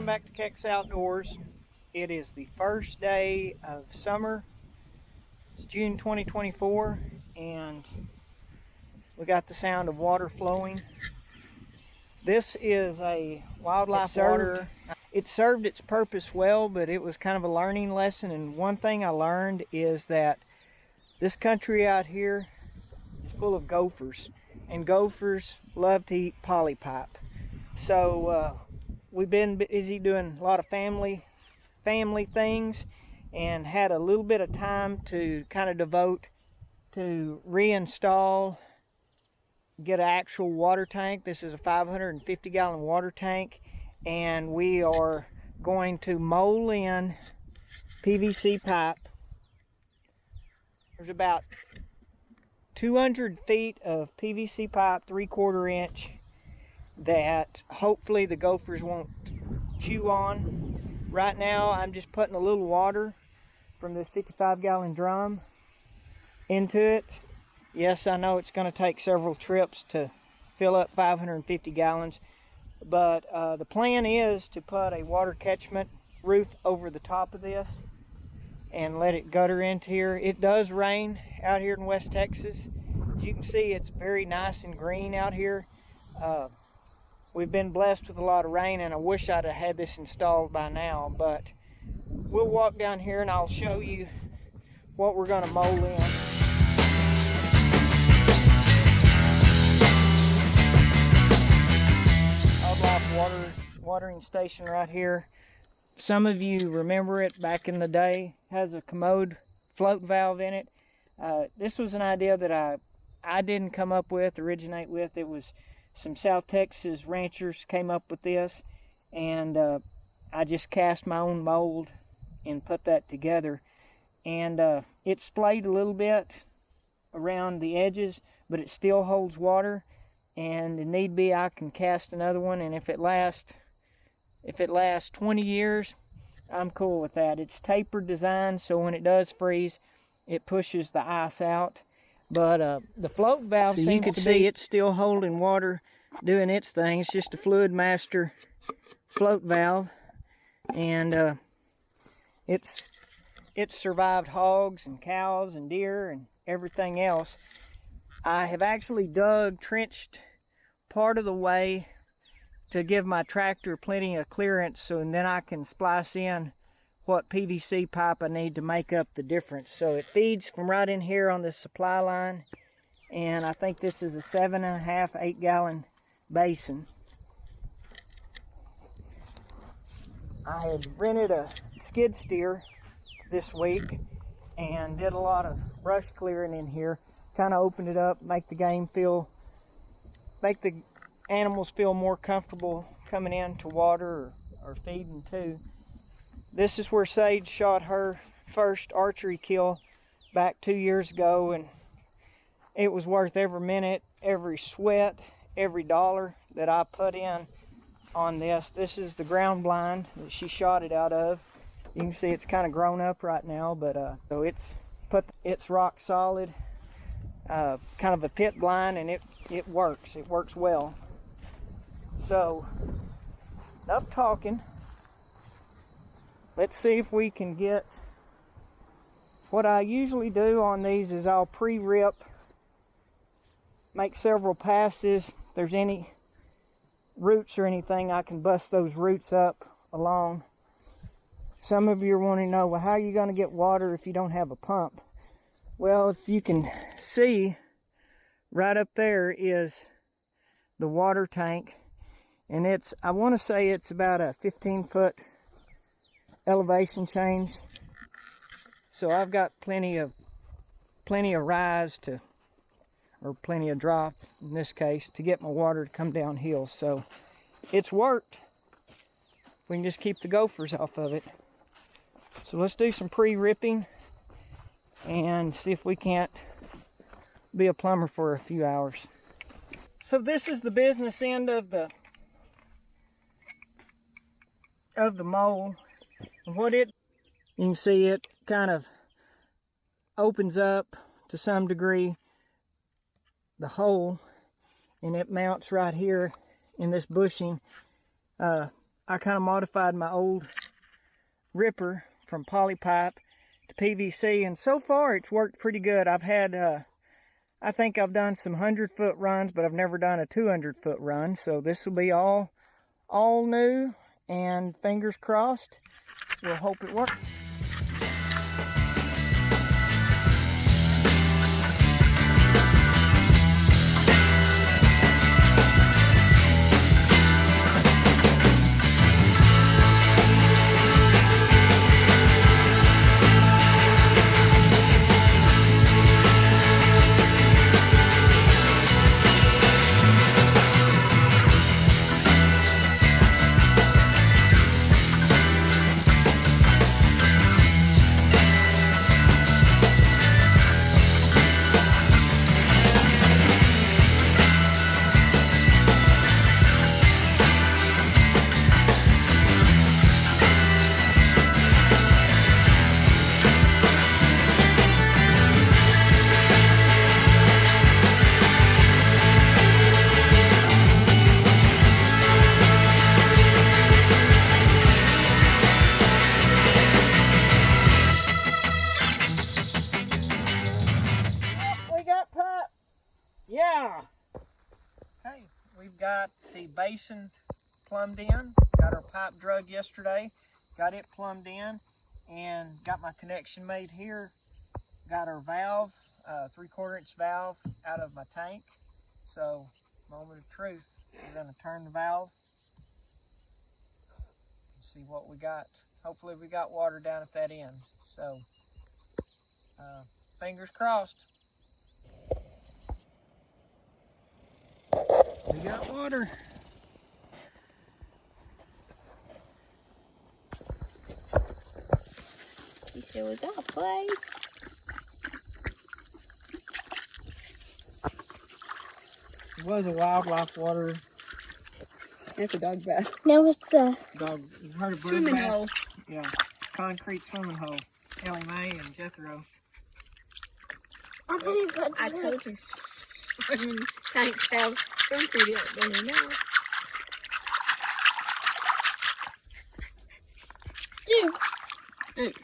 Welcome back to Knox Outdoors. It is the first day of summer. It's June 2024 and we got the sound of water flowing. This is a wildlife water. It served its purpose well, but it was kind of a learning lesson, and one thing I learned is that this country out here is full of gophers, and gophers love to eat polypipe. So we've been busy doing a lot of family things and had a little bit of time to kind of devote to reinstall, get an actual water tank. This is a 550 gallon water tank, and we are going to mold in PVC pipe. There's about 200 feet of PVC pipe, 3/4 inch, that hopefully the gophers won't chew on. Right now I'm just putting a little water from this 55 gallon drum into it. Yes, I know it's going to take several trips to fill up 550 gallons, but the plan is to put a water catchment roof over the top of this and let it gutter into here. It does rain out here in West Texas. As you can see, it's very nice and green out here. We've been blessed with a lot of rain, and I wish I'd have had this installed by now, but we'll walk down here and I'll show you what we're going to mold in. Wildlife watering station right here. Some of you remember it back in the day. It has a commode float valve in it. This was an idea that I didn't come up with, originate with. It was some South Texas ranchers came up with this, and I just cast my own mold and put that together. And it splayed a little bit around the edges, but it still holds water. And if need be, I can cast another one, and if it lasts 20 years, I'm cool with that. It's tapered design, so when it does freeze, it pushes the ice out. But the float valve, so you can see it's still holding water, doing its thing. It's just a Fluid Master float valve, and it's survived hogs and cows and deer and everything else. I have actually trenched part of the way to give my tractor plenty of clearance, so and then I can splice in what PVC pipe I need to make up the difference. So it feeds from right in here on this supply line, and I think this is a 7.5, 8 gallon basin. I had rented a skid steer this week and did a lot of brush clearing in here. Kind of opened it up, make the animals feel more comfortable coming in to water or feeding too. This is where Sage shot her first archery kill back 2 years ago, and it was worth every minute, every sweat, every dollar that I put in on this. This is the ground blind that she shot it out of. You can see it's kind of grown up right now, but so it's rock solid. Kind of a pit blind, and it works well. So enough talking. Let's see if we can get, what I usually do on these is I'll pre-rip, make several passes. If there's any roots or anything, I can bust those roots up along. Some of you are wanting to know, well, how are you going to get water if you don't have a pump? Well, if you can see, right up there is the water tank, and I want to say it's about a 15-foot elevation change. So I've got plenty of rise to, or plenty of drop in this case, to get my water to come downhill. So it's worked. We can just keep the gophers off of it. So let's do some pre-ripping and see if we can't be a plumber for a few hours. So this is the business end of the mold. And you can see it kind of opens up to some degree the hole, and it mounts right here in this bushing. I kind of modified my old ripper from polypipe to PVC, and so far it's worked pretty good. I've had, I think I've done some 100-foot runs, but I've never done a 200-foot run, so this will be all new, and fingers crossed, we'll hope it works. Yeah. Okay, we've got the basin plumbed in. Got our pipe drug yesterday. Got it plumbed in and got my connection made here. Got our valve, 3/4 inch valve out of my tank. So, moment of truth. We're going to turn the valve and see what we got. Hopefully we got water down at that end. So, fingers crossed. We got water. You said we got play. It was a wildlife water. That's a dog bath. No, it's a Dog. You heard of bird swimming bath? hole. Yeah. Concrete swimming hole. Ellie Mae and Jethro. I told you. Tanks have swim food in there now. Dude.